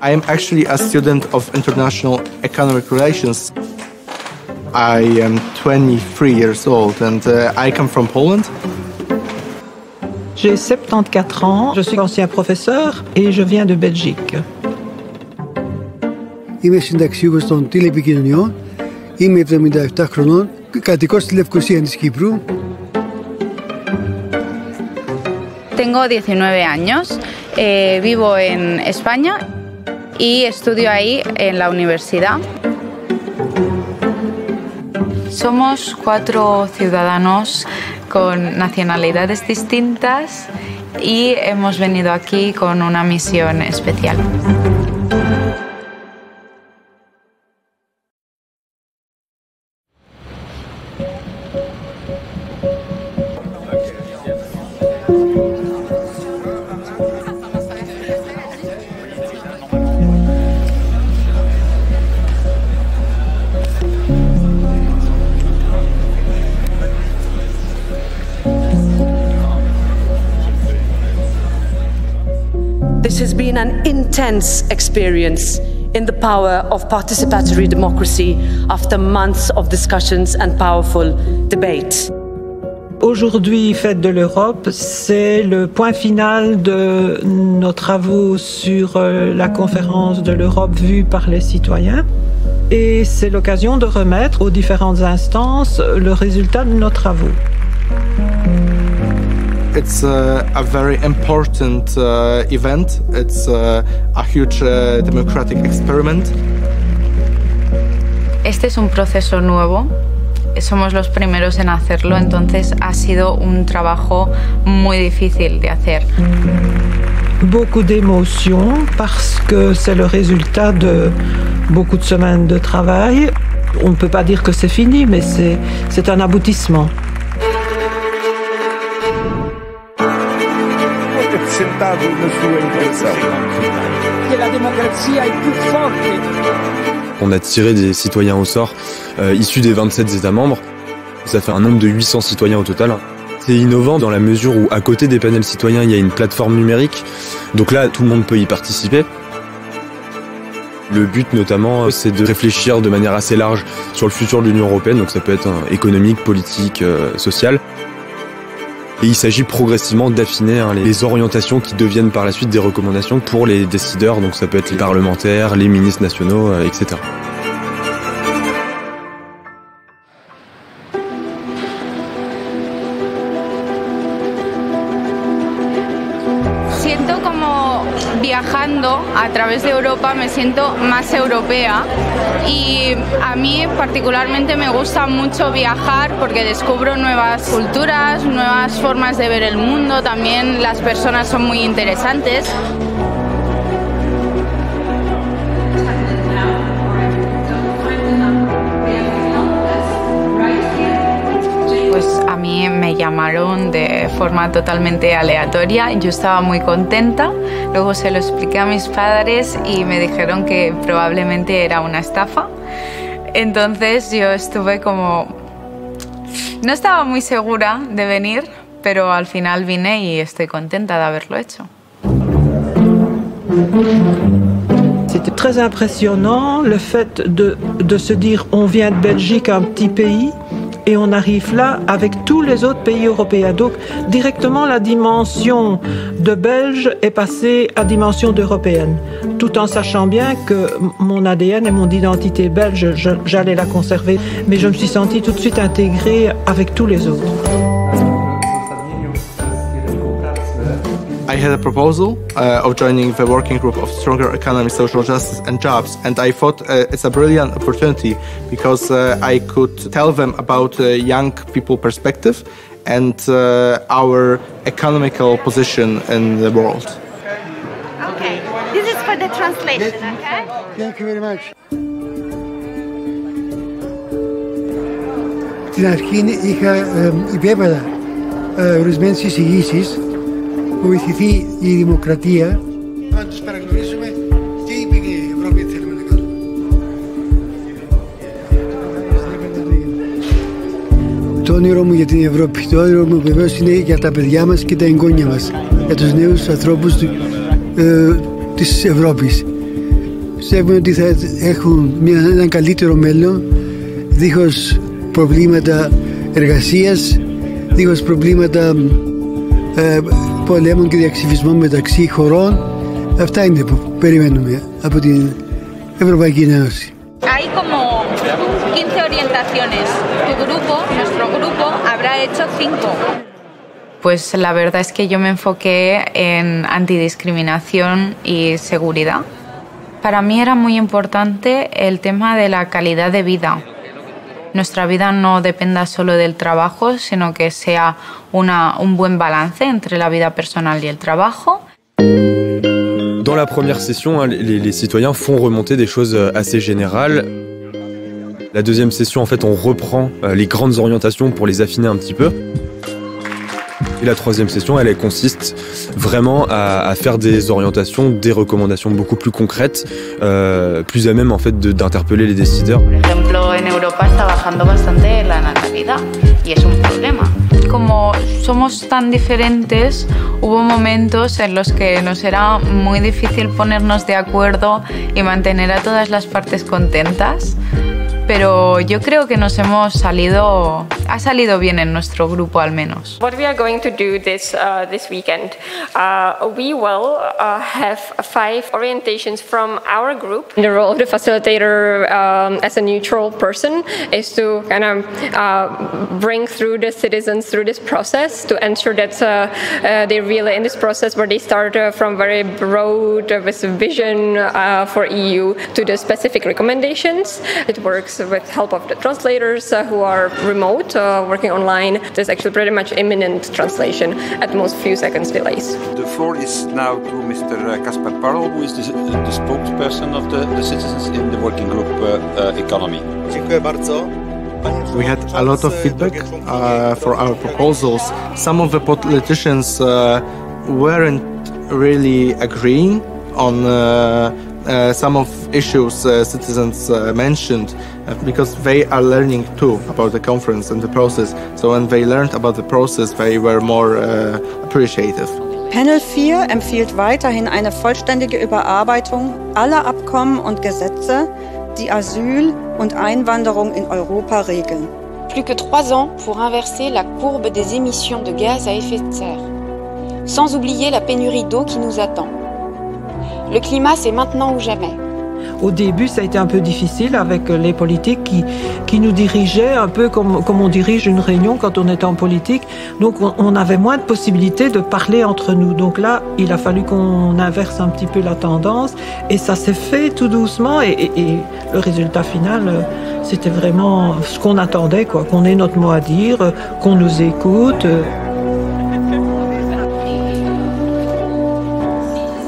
I am actually a student of international economic relations. I am 23 years old and I come from Poland. J'ai 74 ans, je suis ancien professeur et je viens de Belgique. Είμαι συνταξιούχος των τηλεπικοινωνιών, είμαι 77 χρονών, κατοικώ στη Λευκοσία της Κύπρου. Tengo 19 años, vivo en España y estudio ahí en la universidad. Somos 4 ciudadanos con nacionalidades distintas y hemos venido aquí con una misión especial. This has been an intense experience in the power of participatory democracy after months of discussions and powerful debates. Aujourd'hui, Fête de l'Europe, c'est le point final de nos travaux sur la conférence de l'Europe vue par les citoyens. Et c'est l'occasion de remettre aux différentes instances le résultat de nos travaux. It's a very important event. It's a huge democratic experiment. Este es un proceso nuevo. Somos los primeros en hacerlo, entonces ha sido un trabajo muy difícil de hacer. Beaucoup d'émotions parce que c'est le résultat de beaucoup de semaines de travail. On ne peut pas dire que c'est fini, mais c'est un aboutissement. Sentato nel suo interessato. Que la democrazia è più forte. On a tiré des citoyens au sort issus des 27 États membres. Ça fait un nombre de 800 citoyens au total. C'est innovant dans la mesure où à côté des panels citoyens, il y a une plateforme numérique. Donc là, tout le monde peut y participer. Le but notamment, c'est de réfléchir de manière assez large sur le futur de l'Union européenne. Donc ça peut être économique, politique, social. Et il s'agit progressivement d'affiner les orientations qui deviennent par la suite des recommandations pour les décideurs, donc ça peut être les parlementaires, les ministres nationaux, etc. Siento como viajando a través de Europa me siento más europea y a mí particularmente me gusta mucho viajar porque descubro nuevas culturas, nuevas formas de ver el mundo, también las personas son muy interesantes. Pues a mí me llamaron de forma totalmente aleatoria, yo estaba muy contenta, luego se lo expliqué a mis padres y me dijeron que probablemente era una estafa, entonces yo estuve como... No estaba muy segura de venir, pero al final vine y estoy contenta de haberlo hecho. C'était très impressionnant le fait de se dire on vient de Belgique, un petit pays, et on arrive là avec tous les autres pays européens. Donc directement la dimension de Belge est passée à dimension d'européenne, tout en sachant bien que mon ADN et mon identité belge, j'allais la conserver, mais je me suis sentie tout de suite intégrée avec tous les autres. I had a proposal of joining the working group of Stronger Economy, Social Justice and Jobs, and I thought it's a brilliant opportunity because I could tell them about young people perspective and our economical position in the world. Okay, this is for the translation, okay? Thank you very much. Στην αρχή υπέβαλα ορισμένες εισηγήσεις που βοηθηθεί η δημοκρατία. Να τους παραγνωρίσουμε τι είπε η Ευρώπη θέλουμε να κάνουμε. Το όνειρο μου για την Ευρώπη, το όνειρο μου βεβαίως είναι για τα παιδιά μας και τα εγγόνια μας, για τους νέους ανθρώπους της Ευρώπης. Πιστεύουμε ότι θα έχουν ένα καλύτερο μέλλον, δίχως προβλήματα εργασίας, δίχως προβλήματα πολέμων και διαξυφισμών μεταξύ χωρών. Αυτά είναι που περιμένουμε από την Ευρωπαϊκή Ένωση. Hay como 15 orientaciones. Tu grupo, nuestro grupo, habrá hecho 5. Pues la verdad es que yo me enfoqué en antidiscriminación y seguridad. Para mí era muy importante el tema de la calidad de vida. Nuestra vida no dependa solo del trabajo, sino que sea un buen balance entre la vida personal y el trabajo. Dans la première session, les citoyens font remonter des choses assez générales. La deuxième session, en fait, on reprend les grandes orientations pour les affiner un petit peu. Et la troisième session, elle consiste vraiment à faire des orientations, des recommandations beaucoup plus concrètes, plus à même en fait d'interpeller les décideurs. Por ejemplo, en Europa está bajando bastante la natalidad y es un problema. Como somos tan diferentes, hubo momentos en los que nos era muy difícil ponernos de acuerdo y mantener a todas las partes contentas. Pero yo creo que ha salido bien en nuestro grupo al menos. What we are going to do this weekend, we will have 5 orientations from our group. The role of the facilitator as a neutral person is to kind of bring through the citizens through this process to ensure that they really in this process where they start from very broad with vision for EU to the specific recommendations. It works with help of the translators who are remote, working online. There's actually pretty much imminent translation at most few seconds delays. The floor is now to Mr. Kaspar Parol, who is the spokesperson of the citizens in the working group economy. We had a lot of feedback for our proposals. Some of the politicians weren't really agreeing on some of issues citizens mentioned because they are learning too about the conference and the process. So when they learned about the process, they were more appreciative. Panel 4 empfiehlt weiterhin eine vollständige Überarbeitung aller Abkommen und Gesetze, die Asyl und Einwanderung in Europa regeln. Plus que 3 ans pour inverser la courbe des émissions de gaz à effet de serre, sans oublier la pénurie d'eau qui nous attend. Le climat, c'est maintenant ou jamais. Au début, ça a été un peu difficile avec les politiques qui nous dirigeaient un peu comme on dirige une réunion quand on est en politique. Donc on avait moins de possibilités de parler entre nous. Donc là, il a fallu qu'on inverse un petit peu la tendance et ça s'est fait tout doucement et le résultat final, c'était vraiment ce qu'on attendait, quoi, qu'on ait notre mot à dire, qu'on nous écoute.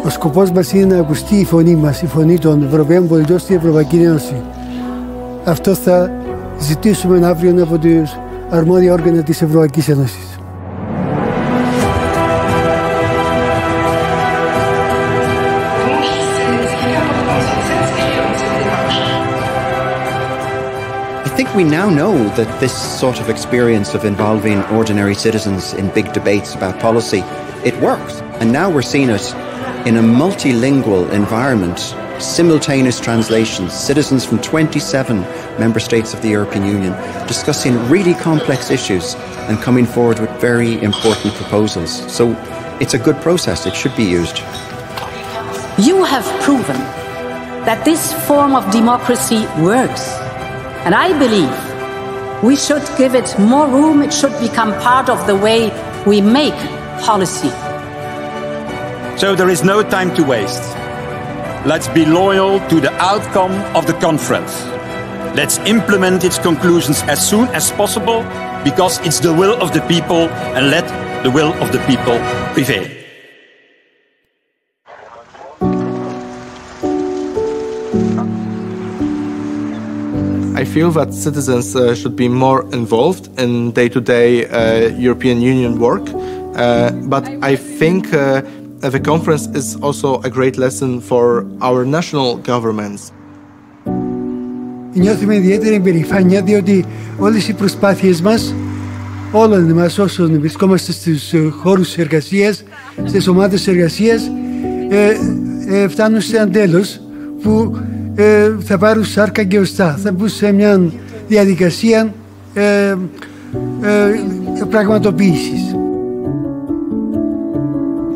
Ο σκοπός μας είναι να ακουστεί η φωνή μας, η φωνή των Ευρωπαίων πολιτών στην Ευρωπαϊκή Ένωση. Αυτό θα ζητήσουμε αύριο από τις αρμόδια όργανα της Ευρωπαϊκής Ένωσης. I think we now know that this sort of experience of involving ordinary citizens in big debates about policy, it works. And now we're seeing it in a multilingual environment, simultaneous translations, citizens from 27 member states of the European Union discussing really complex issues and coming forward with very important proposals. So it's a good process, it should be used. You have proven that this form of democracy works. And I believe we should give it more room, it should become part of the way we make policy. So there is no time to waste. Let's be loyal to the outcome of the conference. Let's implement its conclusions as soon as possible because it's the will of the people, and let the will of the people prevail. I feel that citizens should be more involved in day-to-day European Union work, but I think the conference is also a great lesson for our national governments. Νιώθουμε ιδιαίτερη περηφάνεια διότι όλες οι προσπάθειες μας, όλων εμάς όσων βρισκόμαστε στους χώρους εργασίας, στις ομάδες εργασίας, φτάνουν σε ένα τέλος που θα πάρουν σάρκα και οστά. Θα μπουν σε μια διαδικασία πραγματοποίησης.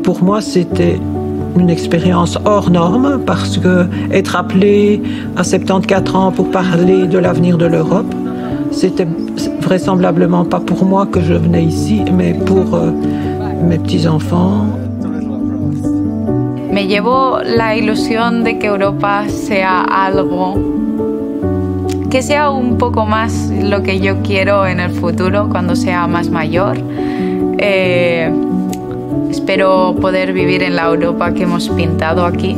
Pour moi, c'était une expérience hors norme parce que être appelé à 74 ans pour parler de l'avenir de l'Europe, c'était vraisemblablement pas pour moi que je venais ici, mais pour mes petits-enfants. Me llevo la ilusión de que Europa sea algo, que sea un poco más lo que yo quiero en el futuro cuando sea más mayor. Espero poder vivir en la Europa que hemos pintado aquí.